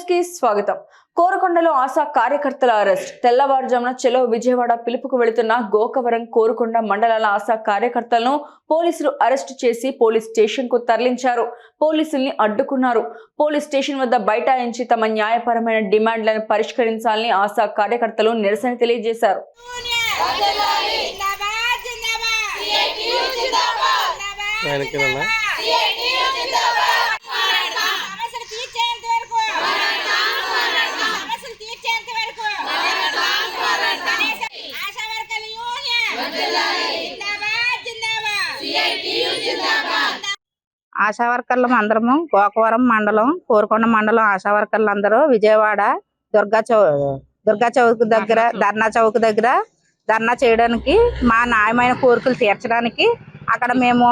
కి స్వాగతం. కోరుకొండలో ఆశా కార్యకర్తల అరెస్ట్. తెల్లవారుజామున చెలో విజయవాడ పిలుపుకు వెళుతున్న గోకవరం కోరుకొండ మండలాల ఆశా కార్యకర్తలను పోలీసులు అరెస్టు చేసి పోలీస్ స్టేషన్ కు తరలించారు. పోలీసుల్ని అడ్డుకున్నారు. పోలీస్ స్టేషన్ వద్ద బైఠాయించి తమ న్యాయపరమైన డిమాండ్లను పరిష్కరించాలని ఆశా కార్యకర్తలు నిరసన తెలియజేశారు. ఆశా వర్కర్లు అందరము గోకవరం మండలం కోరుకొండ మండలం ఆశా వర్కర్లు అందరూ విజయవాడ దుర్గా చౌక్ దగ్గర ధర్నా చేయడానికి మా న్యాయమైన కోరికలు తీర్చడానికి అక్కడ మేము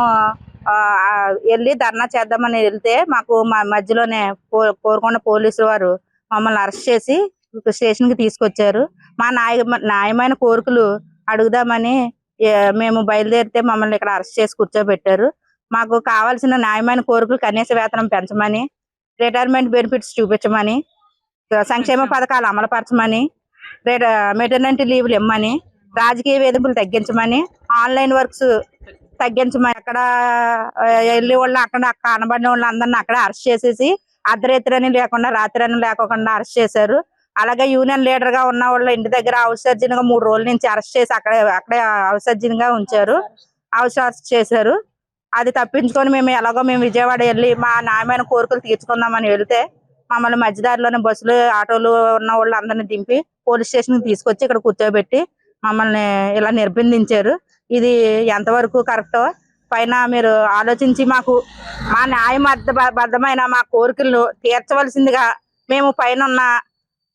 వెళ్ళి ధర్నా చేద్దామని వెళ్తే మాకు మధ్యలోనే కోరుకొండ పోలీసులు వారు మమ్మల్ని అరెస్ట్ చేసి స్టేషన్ కి తీసుకొచ్చారు. మా న్యాయమైన కోరికలు అడుగుదామని మేము బయలుదేరితే మమ్మల్ని ఇక్కడ అరెస్ట్ చేసి కూర్చోబెట్టారు. మాకు కావాల్సిన న్యాయమైన కోరికలు కనీస వేతనం పెంచమని, రిటైర్మెంట్ బెనిఫిట్స్ చూపించమని, సంక్షేమ పథకాలు అమలుపరచమని, మెటర్నిటీ లీవ్లు ఇమ్మని, రాజకీయ వేధింపులు తగ్గించమని, ఆన్లైన్ వర్క్స్ తగ్గించమని, అక్కడ వెళ్ళే వాళ్ళు అక్కడ కనబడిన వాళ్ళు అందరినీ అక్కడ అరెస్ట్ చేసేసి అర్ధరాత్రి లేకుండా రాత్రి అని లేకుండా అరెస్ట్ చేశారు. అలాగే యూనియన్ లీడర్ గా ఉన్న వాళ్ళు ఇంటి దగ్గర హౌస్ సర్జన్ గా 3 రోజుల నుంచి అరెస్ట్ చేసి అక్కడే హౌస్ సర్జన్ గా ఉంచారు. హౌస్ అరెస్ట్ చేశారు. అది తప్పించుకొని మేము విజయవాడ వెళ్ళి మా న్యాయమైన కోరికలు తీర్చుకుందామని వెళ్తే మమ్మల్ని మధ్యదారిలోనే బస్సులు ఆటోలు ఉన్న వాళ్ళు అందరినీ దింపి పోలీస్ స్టేషన్ కి తీసుకొచ్చి ఇక్కడ కూర్చోబెట్టి మమ్మల్ని ఇలా నిర్బంధించారు. ఇది ఎంతవరకు కరెక్టో పైన మీరు ఆలోచించి మాకు మా న్యాయబద్ధమైన మా కోరికలను తీర్చవలసిందిగా మేము పైన ఉన్న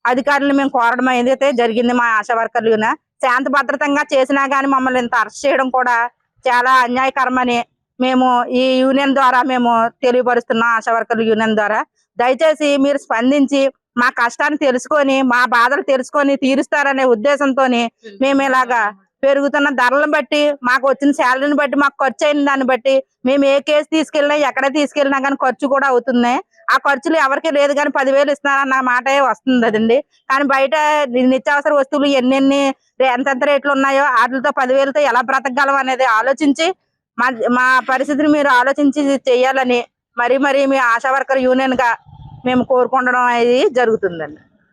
అధికారులను మేము కోరడం ఏదైతే జరిగింది. మా ఆశా వర్కర్లు శాంతి భద్రతంగా చేసినా గానీ మమ్మల్ని ఇంత అరెస్ట్ చేయడం కూడా చాలా అన్యాయకరమని మేము ఈ యూనియన్ ద్వారా మేము తెలియపరుస్తున్నాం. ఆశా వర్కర్ల యూనియన్ ద్వారా దయచేసి మీరు స్పందించి మా కష్టాన్ని తెలుసుకొని మా బాధలు తెలుసుకొని తీరుస్తారనే ఉద్దేశంతో మేము ఇలాగా పెరుగుతున్న ధరలను బట్టి మాకు వచ్చిన శాలరీని బట్టి మాకు ఖర్చు అయిన దాన్ని బట్టి మేము ఏ కేసు తీసుకెళ్ళినా ఎక్కడ తీసుకెళ్ళినా కానీ ఖర్చు కూడా అవుతున్నాయి. ఆ ఖర్చులు ఎవరికి లేదు కానీ 10,000 ఇస్తున్నారన్న మాట వస్తుంది అదండి. కానీ బయట నిత్యావసర వస్తువులు ఎంతెంత రేట్లు ఉన్నాయో వాటితో 10,000తో ఎలా బ్రతకగలం అనేది ఆలోచించి మా పరిస్థితిని మీరు ఆలోచించి చెయ్యాలని మరి మీ ఆశా వర్కర్ యూనియన్ గా మేము కోరుకుండడం అనేది జరుగుతుందండి.